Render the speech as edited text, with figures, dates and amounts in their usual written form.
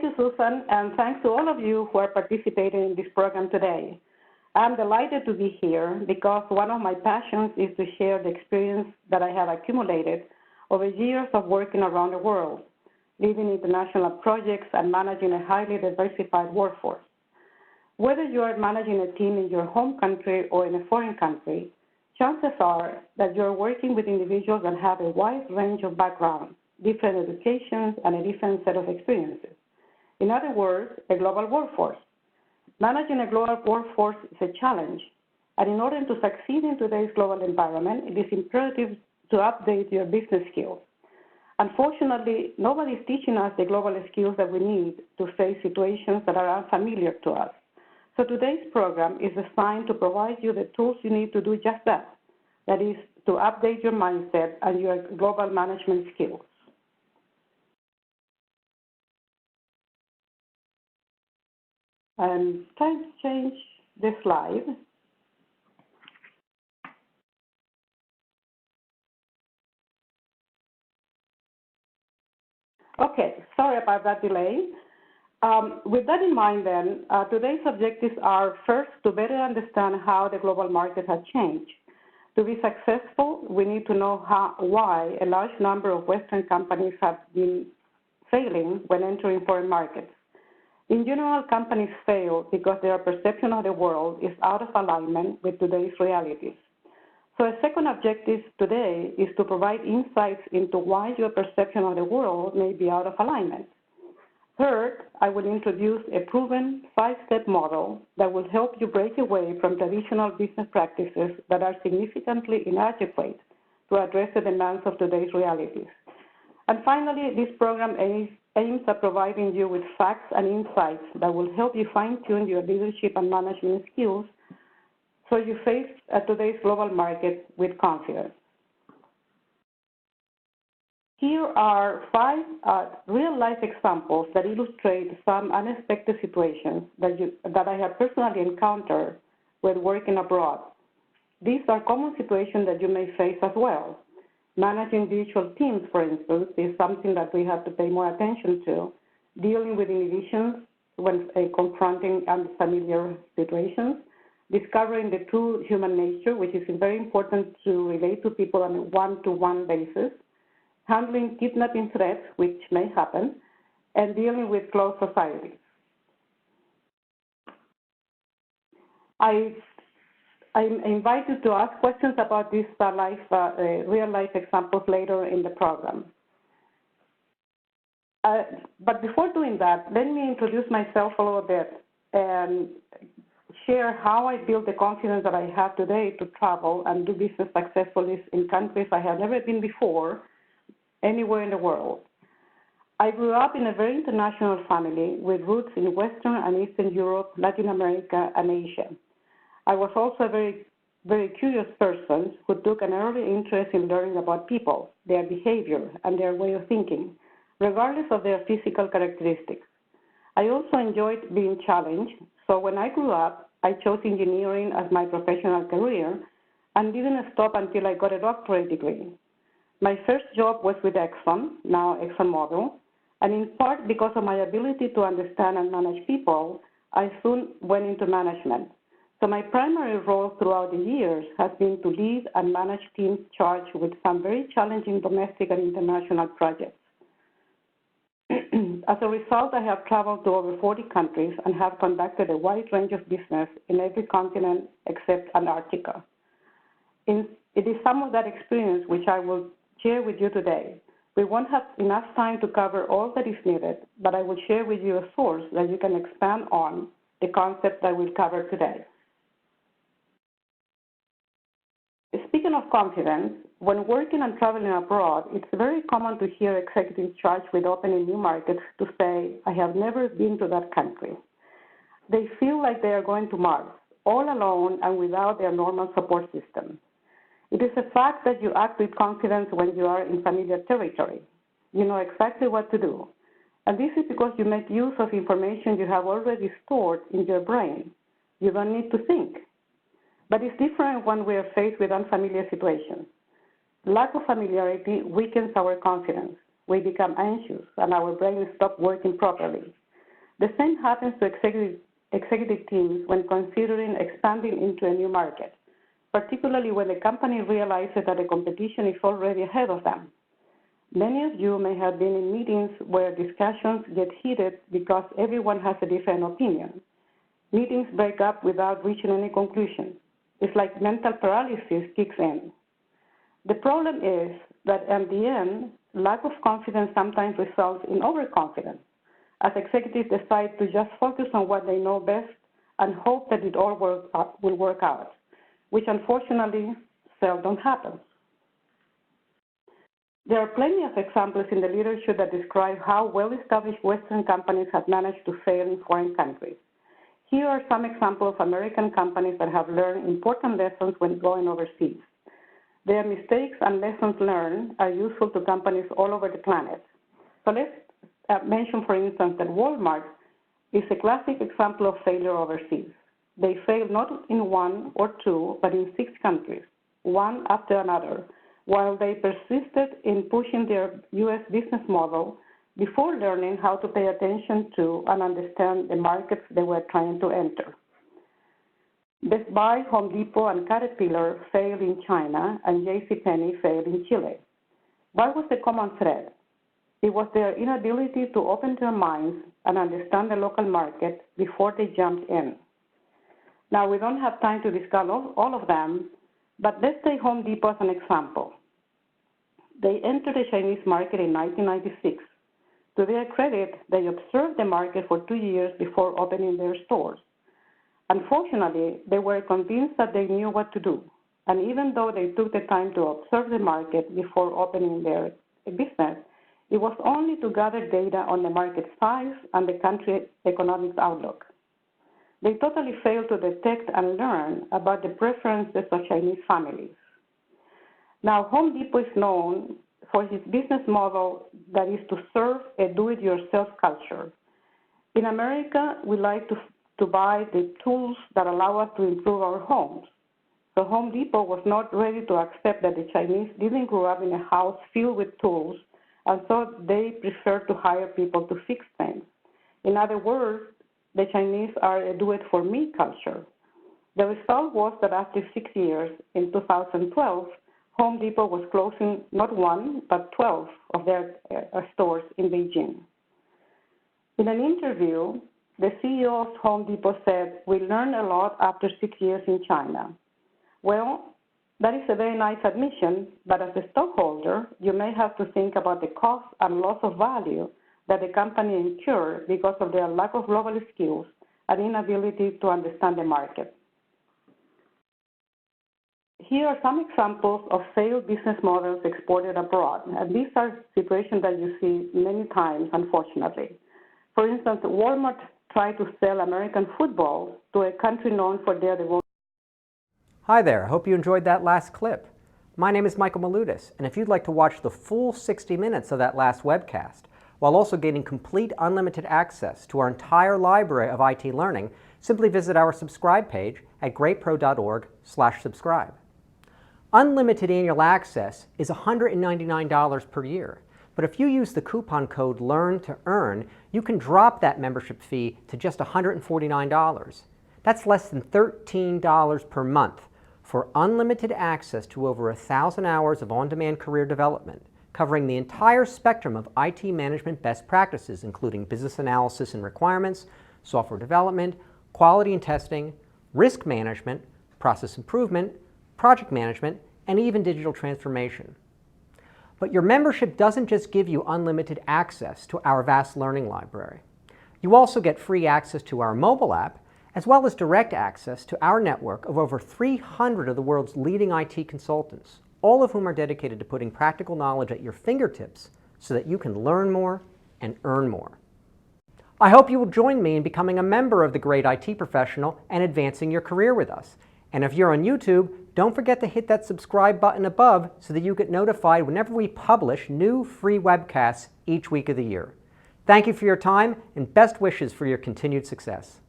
Thank you, Susan, and thanks to all of you who are participating in this program today. I'm delighted to be here because one of my passions is to share the experience that I have accumulated over years of working around the world, leading international projects and managing a highly diversified workforce. Whether you are managing a team in your home country or in a foreign country, chances are that you're working with individuals that have a wide range of backgrounds, different educations, and a different set of experiences. In other words, a global workforce. Managing a global workforce is a challenge, and in order to succeed in today's global environment, it is imperative to update your business skills. Unfortunately, nobody is teaching us the global skills that we need to face situations that are unfamiliar to us. So today's program is designed to provide you the tools you need to do just that. That is, to update your mindset and your global management skills. I'm trying to change the slide. Okay, sorry about that delay. With that in mind then, today's objectives are first to better understand how the global market has changed. To be successful, we need to know why a large number of Western companies have been failing when entering foreign markets. In general, companies fail because their perception of the world is out of alignment with today's realities. So a second objective today is to provide insights into why your perception of the world may be out of alignment. Third, I will introduce a proven 5-step model that will help you break away from traditional business practices that are significantly inadequate to address the demands of today's realities. And finally, this program aims at providing you with facts and insights that will help you fine-tune your leadership and management skills so you face today's global market with confidence. Here are 5 real-life examples that illustrate some unexpected situations that I have personally encountered when working abroad. These are common situations that you may face as well. Managing virtual teams, for instance, is something that we have to pay more attention to. Dealing with individuals when confronting unfamiliar situations. Discovering the true human nature, which is very important to relate to people on a one-to-one basis. Handling kidnapping threats, which may happen, and dealing with closed societies. I'm invited to ask questions about these real-life examples later in the program. But before doing that, let me introduce myself a little bit and share how I built the confidence that I have today to travel and do business successfully in countries I have never been before, anywhere in the world. I grew up in a very international family with roots in Western and Eastern Europe, Latin America, and Asia. I was also a very, very curious person who took an early interest in learning about people, their behavior, and their way of thinking, regardless of their physical characteristics. I also enjoyed being challenged, so when I grew up, I chose engineering as my professional career and didn't stop until I got a doctorate degree. My first job was with Exxon, now ExxonMobil, and in part because of my ability to understand and manage people, I soon went into management. So my primary role throughout the years has been to lead and manage teams charged with some very challenging domestic and international projects. As a result, I have traveled to over 40 countries and have conducted a wide range of business in every continent except Antarctica. It is some of that experience which I will share with you today. We won't have enough time to cover all that is needed, but I will share with you a source that you can expand on the concept that we'll cover today. Speaking of confidence, when working and traveling abroad, it's very common to hear executives charged with opening new markets to say, I have never been to that country. They feel like they are going to Mars, all alone and without their normal support system. It is a fact that you act with confidence when you are in familiar territory. You know exactly what to do. And this is because you make use of information you have already stored in your brain. You don't need to think. But it's different when we are faced with unfamiliar situations. Lack of familiarity weakens our confidence. We become anxious and our brain stops working properly. The same happens to executive teams when considering expanding into a new market, particularly when the company realizes that the competition is already ahead of them. Many of you may have been in meetings where discussions get heated because everyone has a different opinion. Meetings break up without reaching any conclusion. It's like mental paralysis kicks in. The problem is that at the end, lack of confidence sometimes results in overconfidence, as executives decide to just focus on what they know best and hope that it all will work out, which unfortunately seldom happens. There are plenty of examples in the literature that describe how well-established Western companies have managed to fail in foreign countries. Here are some examples of American companies that have learned important lessons when going overseas. Their mistakes and lessons learned are useful to companies all over the planet. So let's mention, for instance, that Walmart is a classic example of failure overseas. They failed not in one or two, but in 6 countries, one after another, while they persisted in pushing their U.S. business model before learning how to pay attention to and understand the markets they were trying to enter. Best Buy, Home Depot, and Caterpillar failed in China, and JCPenney failed in Chile. What was the common thread? It was their inability to open their minds and understand the local market before they jumped in. Now, we don't have time to discuss all of them, but let's take Home Depot as an example. They entered the Chinese market in 1996. To their credit, they observed the market for 2 years before opening their stores. Unfortunately, they were convinced that they knew what to do, and even though they took the time to observe the market before opening their business, it was only to gather data on the market size and the country's economic outlook. They totally failed to detect and learn about the preferences of Chinese families. Now, Home Depot is known for its business model that is to serve a do-it-yourself culture. In America, we like to buy the tools that allow us to improve our homes. So Home Depot was not ready to accept that the Chinese didn't grow up in a house filled with tools, and so they preferred to hire people to fix things. In other words, the Chinese are a do-it-for-me culture. The result was that after 6 years, in 2012, Home Depot was closing not 1, but 12 of their stores in Beijing. In an interview, the CEO of Home Depot said, "We learned a lot after 6 years in China." Well, that is a very nice admission, but as a stockholder, you may have to think about the cost and loss of value that the company incurred because of their lack of global skills and inability to understand the market. Here are some examples of failed business models exported abroad, and these are situations that you see many times, unfortunately. For instance, Walmart tried to sell American football to a country known for their devotion. Hi there, I hope you enjoyed that last clip. My name is Michael Malutis, and if you'd like to watch the full 60 minutes of that last webcast, while also getting complete unlimited access to our entire library of IT learning, simply visit our subscribe page at greatpro.org/subscribe. Unlimited annual access is $199 per year, but if you use the coupon code LEARN2EARN, you can drop that membership fee to just $149. That's less than $13 per month for unlimited access to over 1,000 hours of on-demand career development, covering the entire spectrum of IT management best practices, including business analysis and requirements, software development, quality and testing, risk management, process improvement, project management, and even digital transformation. But your membership doesn't just give you unlimited access to our vast learning library. You also get free access to our mobile app, as well as direct access to our network of over 300 of the world's leading IT consultants, all of whom are dedicated to putting practical knowledge at your fingertips so that you can learn more and earn more. I hope you will join me in becoming a member of the Great IT Professional and advancing your career with us. And if you're on YouTube, don't forget to hit that subscribe button above so that you get notified whenever we publish new free webcasts each week of the year. Thank you for your time and best wishes for your continued success.